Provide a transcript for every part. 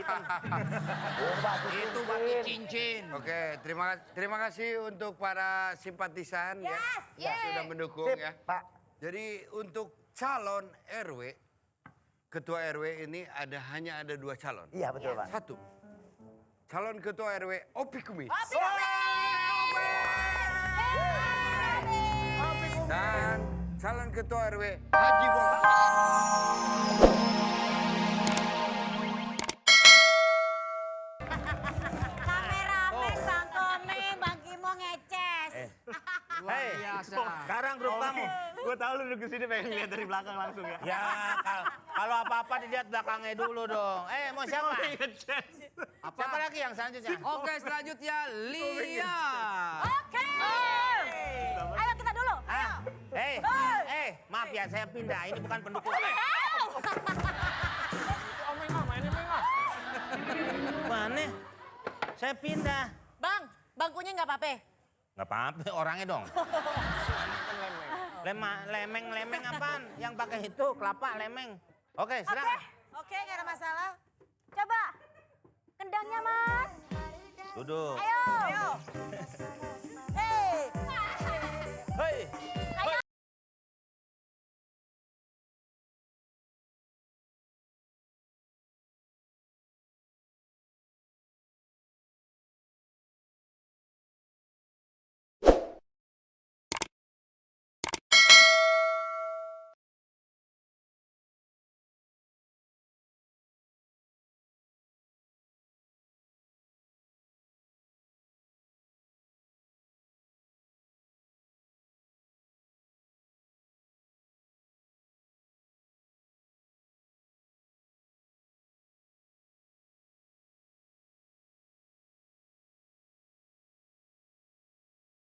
Itu batu cincin. Oke, terima kasih untuk para simpatisan ya yang Yeay. sudah mendukung Sip, ya. Pak. Jadi untuk calon RW, ketua RW ini hanya ada 2 calon. Iya betul Pak. 1, calon ketua RW Opi Kumis. Dan calon ketua RW Haji Bolong. Kameramen, Bang Komeng, Bang Kimo ngeces. Luar biasa. Sekarang grup kamu. Gue tahu lu duduk sini pengen lihat dari belakang langsung ya. Ya, kalau apa-apa dilihat belakangnya dulu dong. Mau siapa? Siapa lagi yang selanjutnya? Oke, selanjutnya Lia. Oke. Ayo kita dulu. Ayo. Maaf ya, saya pindah. Ini bukan pendukung. Mana? Saya pindah. Bang, bangkunya nggak apa-apa. Nggak apa-apa, orangnya dong. Lemeng apaan? Yang pakai itu kelapa lemeng. Oke, silakan. Oke, nggak ada masalah. Coba. Kendangnya, Mas. Duduk. Ayo. Ayo. Hei. Hei.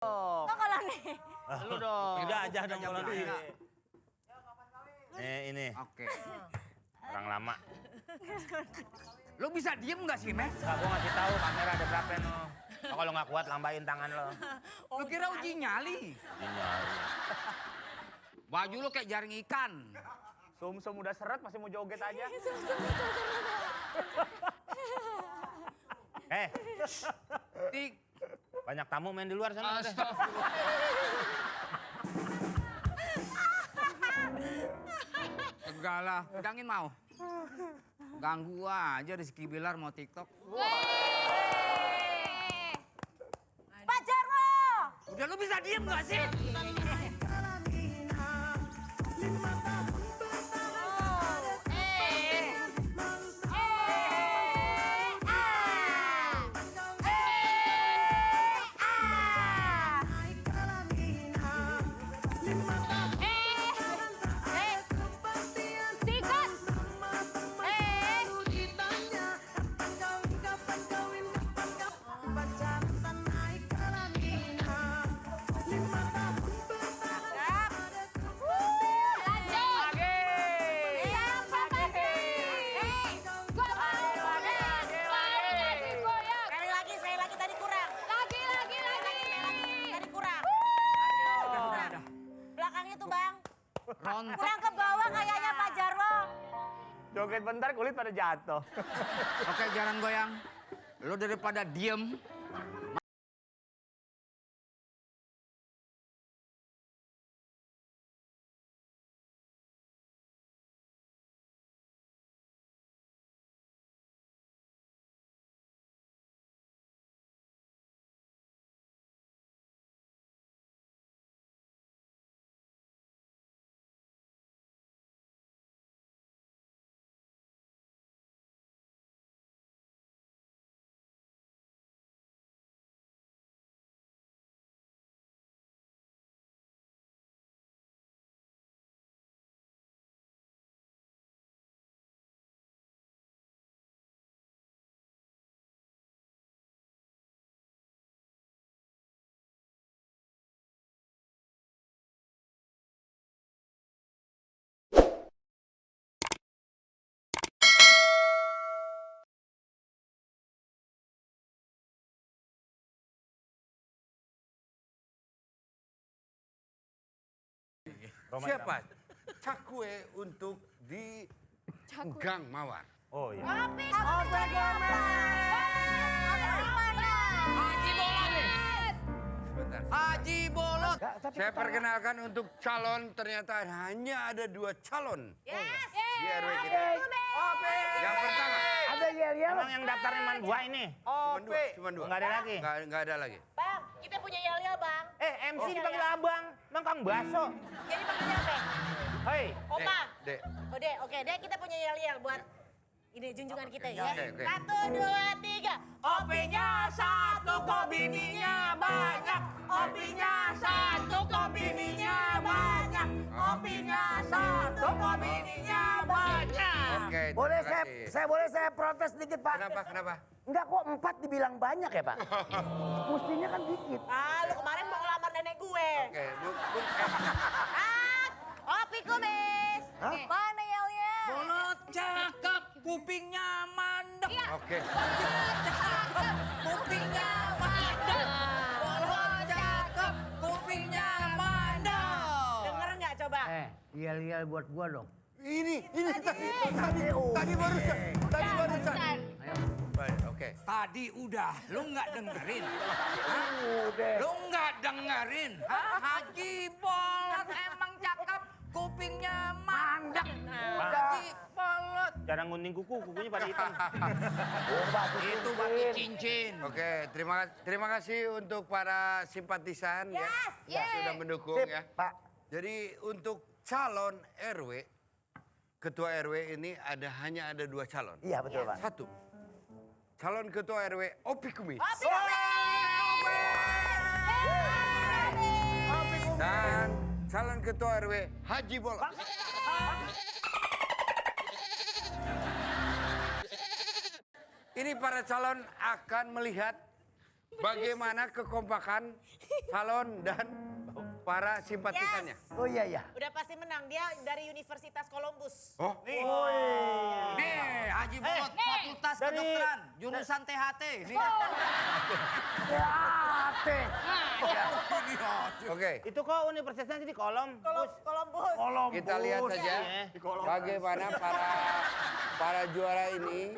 Kok kalau nih? Lu dong. Udah aja dong kalau Udah. di. Ini. Oke. Orang lama. Lu bisa diem nggak sih, Meh? Gak, gua ngasih tahu kamera ada berapa no. Kalau nggak kuat lambain tangan lo. Lu kira uji nyali? Baju lu kayak jaring ikan. Sum-sum udah seret masih mau joget aja. Tik. Banyak tamu main di luar sana. Udah. Astagfirullah. Enggak lah, pegangin mau. Ganggu aja Rizky Bilar mau TikTok. Pak Jarwo. Udah lu bisa diem nggak sih? Sekali lagi tadi kurang. Tadi kurang. Belakangnya tuh Bang. Rontok. Kurang ke bawah kayaknya Pak Jarwo. Joget bentar kulit pada jatuh. Oke, jangan goyang. Lu daripada diem. Siapa? Cakwe untuk di Gang Mawar. Oh iya. Opi Kumis. Haji Bolot. Sebentar. Haji Bolot. Saya perkenalkan untuk calon, ternyata hanya ada 2 calon Yes. di RW kita. Yang pertama, Ada yel-yel. Emang yang daftarnya cuma 2 ini? cuma dua. Nggak ada lagi? Nggak ada lagi. Bang, kita punya yel-yel, Bang. MC dipanggil abang. Emang kamu baso? Jadi panggilnya apa? Hei. Opa. Dek. Oh, Dek. Oke, Dek, kita punya yel-yel buat ini junjungan kita ya. Oke, oke. 1, 2, 3. Opinya 1, kok bininya banyak. Opinya 1, kok bininya banyak. Opinya 1, kok bininya banyak. Oke, Boleh terima kasih. boleh saya protes dikit, Pak? Kenapa? Enggak kok 4 dibilang banyak ya, Pak? Mestinya kan dikit. Ah, lu kemarin mau ngelamar nenek gue. Oke, Bu. Opi Kumis. Hah? Mana yel-yel? Bolot cakep, kupingnya mandek. Oke. Kupingnya mandek. Bolot cakep, kupingnya mandek. Denger nggak coba? Yel-yel buat gua dong. Ini tadi barusan. Baik, oke. Tadi udah, lu nggak dengerin? Udah. Lu nggak dengerin? Hah? Haji Bolot emang cakep, kupingnya mandek. Haji Bolot. Jarang gunting kukunya pada hitam. Itu batu cincin. Oke, terima kasih untuk para simpatisan ya yang sudah mendukung Sip, ya. Pak. Jadi untuk calon RW, ketua RW ini hanya ada 2 calon. Iya, betul, Pak. 1, calon ketua RW Opi Kumis. Dan calon ketua RW Haji Bolot. Ini para calon akan melihat bagaimana kekompakan calon dan para simpatisannya. Oh iya, iya. Udah pasti menang. Dia dari Universitas Columbus. Oh, Nih, Haji Bolot, Fakultas dari- Kedokteran, jurusan THT. Nih. Ate. oke. Itu kok universitasnya di kolom. Columbus. Kita lihat saja bagaimana para juara ini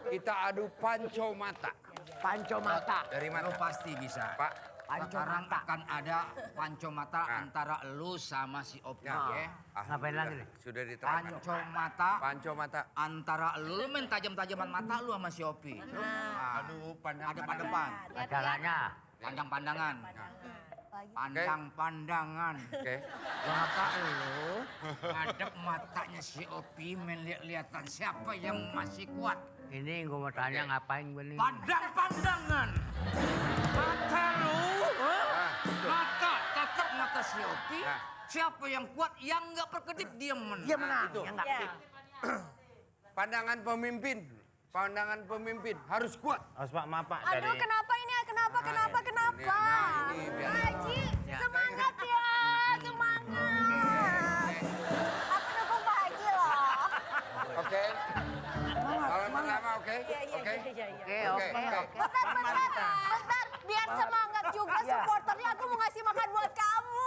kita adu panco mata. Panco mata. Dari Lu mana? pasti bisa. Pak, Sekarang akan ada panco mata Nah. antara lu sama si Opi Nah. ya. Ngapain lagi nih? Sudah diterangkan. Panco mata Panco mata. antara lu main tajam-tajaman mata lu sama si Opi. Nah, Aduh, pandang. ada depan. Acaranya. Pandang-pandangan. Pandang-pandangan. Oke. Mata lu ngadep matanya si Opi main lihat-lihatan siapa yang masih kuat. Ini gua mau tanya ngapain gua nih? Pandang-pandangan. Mata lu, mata tetap mata si Opi. Nah. Siapa yang kuat, yang nggak berkedip dia menang. Dia menang. Itu. Ya enggak. Ya. Pandangan pemimpin. Pandangan pemimpin harus kuat. Harus Pak, maaf Pak. Aduh, kenapa ini? Kenapa? Nah, ini biar- Haji, semangat ya, semangat. Aku dukung Pak Haji loh. Oke. Calon pertama, oke? Oke. Oke. Bentar, biar semangat juga supporternya. Aku mau ngasih makan buat kamu.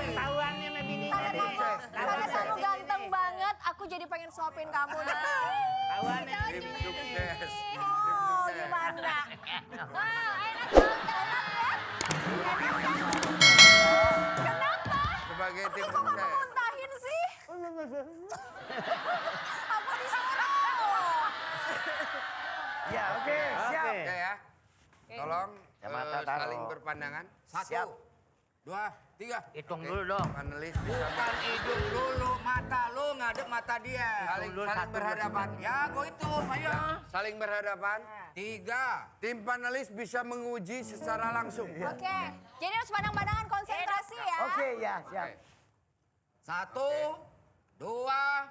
Tahuannya sama bininya deh. Karena kamu ganteng banget, aku jadi pengen suapin kamu deh. Tahuannya. Tim sukses. Oh, gimana? Enak ya? Kenapa? Sebagai tim Kok kamu sukses. muntahin sih? Aku disuruh. Ya, oke, siap. Oke ya. Tolong Mata taruh. saling berpandangan. 1, 2, 3. Hitung Oke, dulu dong. Panelis bisa Bukan hidung dulu, mata lu ngadep mata dia. saling dulu, satu, berhadapan. Ya, gua itu, ayo. Saling berhadapan. 3. Tim panelis bisa menguji secara langsung. Oke, jadi harus pandang-pandangan konsentrasi ya. Oke, ya, siap. 1, 2,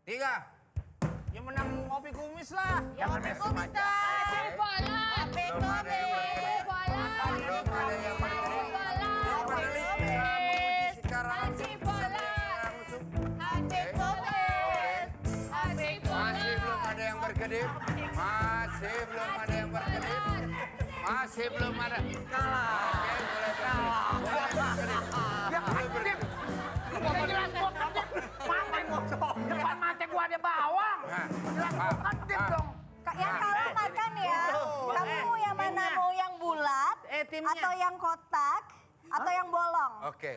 3. Yang menang Opi Kumis lah. Jangan mesum aja. Belum ada yang berkedip. Belum ada yang berkedip. Tim panelis bisa menguji secara langsung. Masih belum ada yang berkedip. Masih belum ada yang berkedip. Masih belum ada. Oke, boleh berkedip. Boleh berkedip. Boleh berkedip. Mama timnya. Atau yang kotak, atau yang bolong. Oke.